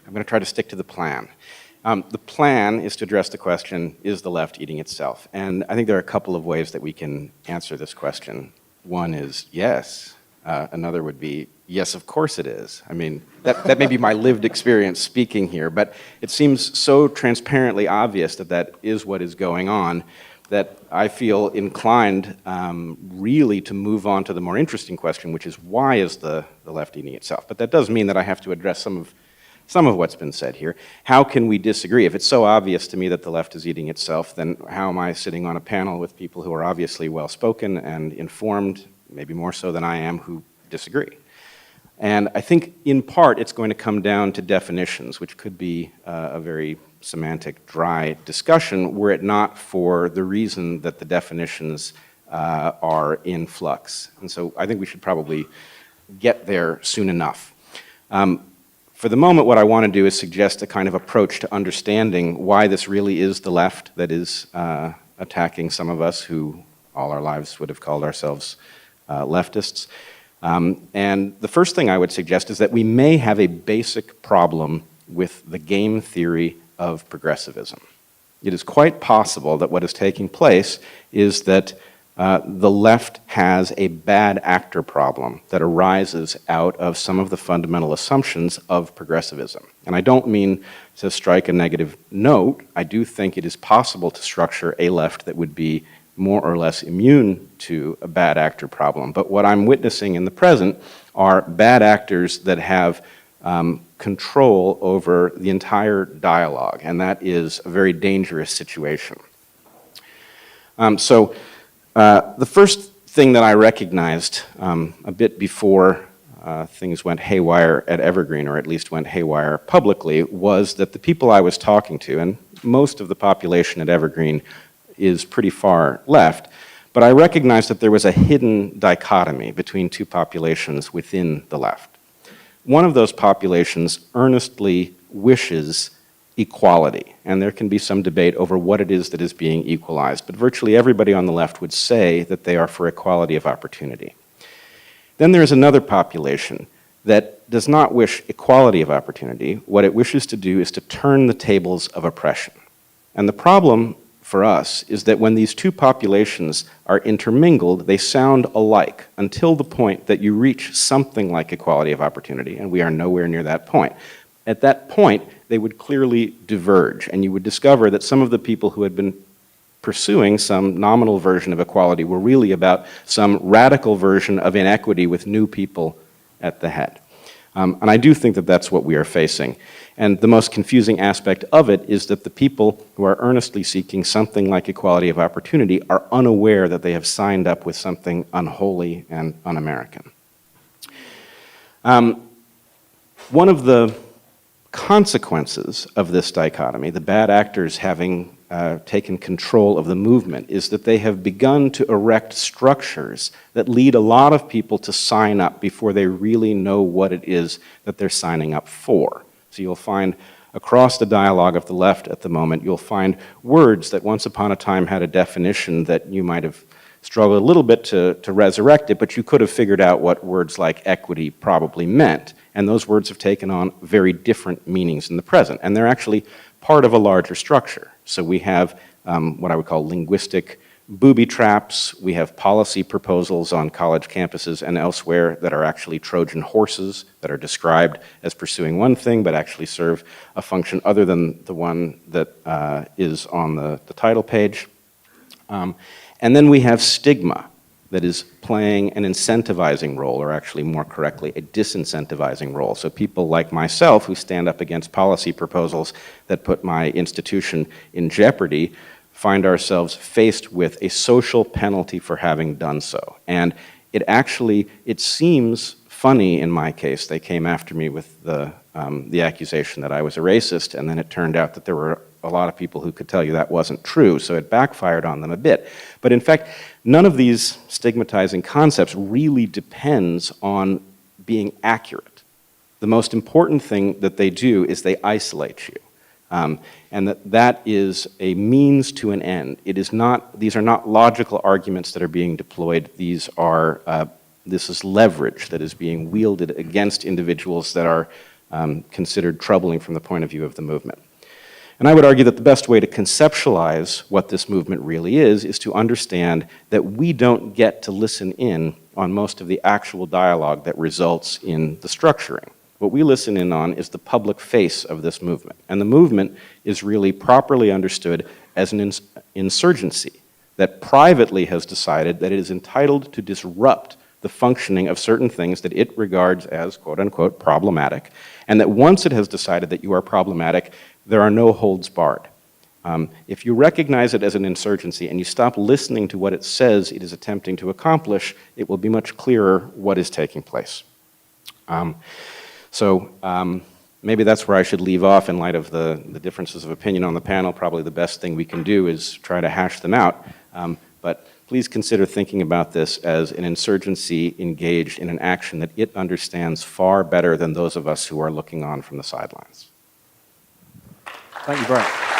I'm going to try to stick to the plan. The plan is to address the question, is the left eating itself? And I think there are a couple of ways that we can answer this question. One is yes. Another would be, yes, of course it is. I mean, that may be my lived experience speaking here, but it seems so transparently obvious that that is what is going on that I feel inclined really to move on to the more interesting question, which is why is the left eating itself? But that does mean that I have to address some of what's been said here. How can we disagree? If it's so obvious to me that the left is eating itself, then how am I sitting on a panel with people who are obviously well-spoken and informed, maybe more so than I am, who disagree? And I think in part it's going to come down to definitions, which could be a very semantic, dry discussion were it not for the reason that the definitions are in flux. And so I think we should probably get there soon enough. For the moment, what I want to do is suggest a kind of approach to understanding why this really is the left that is attacking some of us who all our lives would have called ourselves leftists. And the first thing I would suggest is that we may have a basic problem with the game theory of progressivism. It is quite possible that what is taking place is that the left has a bad actor problem that arises out of some of the fundamental assumptions of progressivism. And I don't mean to strike a negative note. I do think it is possible to structure a left that would be more or less immune to a bad actor problem. But what I'm witnessing in the present are bad actors that have control over the entire dialogue, and that is a very dangerous situation. The first thing that I recognized a bit before things went haywire at Evergreen, or at least went haywire publicly, was that the people I was talking to, and most of the population at Evergreen is pretty far left, but I recognized that there was a hidden dichotomy between two populations within the left. One of those populations earnestly wishes equality, and there can be some debate over what it is that is being equalized, but virtually everybody on the left would say that they are for equality of opportunity. Then there is another population that does not wish equality of opportunity. What it wishes to do is to turn the tables of oppression. And the problem for us is that when these two populations are intermingled, they sound alike until the point that you reach something like equality of opportunity, and we are nowhere near that point. At that point, they would clearly diverge, and you would discover that some of the people who had been pursuing some nominal version of equality were really about some radical version of inequity with new people at the head. And I do think that that's what we are facing. And the most confusing aspect of it is that the people who are earnestly seeking something like equality of opportunity are unaware that they have signed up with something unholy and un-American. One of the consequences of this dichotomy, the bad actors having taken control of the movement, is that they have begun to erect structures that lead a lot of people to sign up before they really know what it is that they're signing up for. So you'll find across the dialogue of the left at the moment, you'll find words that once upon a time had a definition that you might have struggled a little bit to resurrect it, but you could have figured out what words like equity probably meant. And those words have taken on very different meanings in the present. And they're actually part of a larger structure. So we have what I would call linguistic booby traps. We have policy proposals on college campuses and elsewhere that are actually Trojan horses that are described as pursuing one thing but actually serve a function other than the one that is on the title page. And then we have stigma that is playing an incentivizing role, or actually more correctly, a disincentivizing role. So people like myself who stand up against policy proposals that put my institution in jeopardy find ourselves faced with a social penalty for having done so. And it seems funny in my case. They came after me with the accusation that I was a racist, and then it turned out that there were a lot of people who could tell you that wasn't true, so it backfired on them a bit. But in fact, none of these stigmatizing concepts really depends on being accurate. The most important thing that they do is they isolate you. And that is a means to an end. These are not logical arguments that are being deployed. This is leverage that is being wielded against individuals that are considered troubling from the point of view of the movement. And I would argue that the best way to conceptualize what this movement really is to understand that we don't get to listen in on most of the actual dialogue that results in the structuring. What we listen in on is the public face of this movement. And the movement is really properly understood as an insurgency that privately has decided that it is entitled to disrupt the functioning of certain things that it regards as, quote unquote, problematic, and that once it has decided that you are problematic, there are no holds barred. If you recognize it as an insurgency and you stop listening to what it says it is attempting to accomplish, it will be much clearer what is taking place. Maybe that's where I should leave off in light of the differences of opinion on the panel. Probably the best thing we can do is try to hash them out. But please consider thinking about this as an insurgency engaged in an action that it understands far better than those of us who are looking on from the sidelines. Thank you, Bret.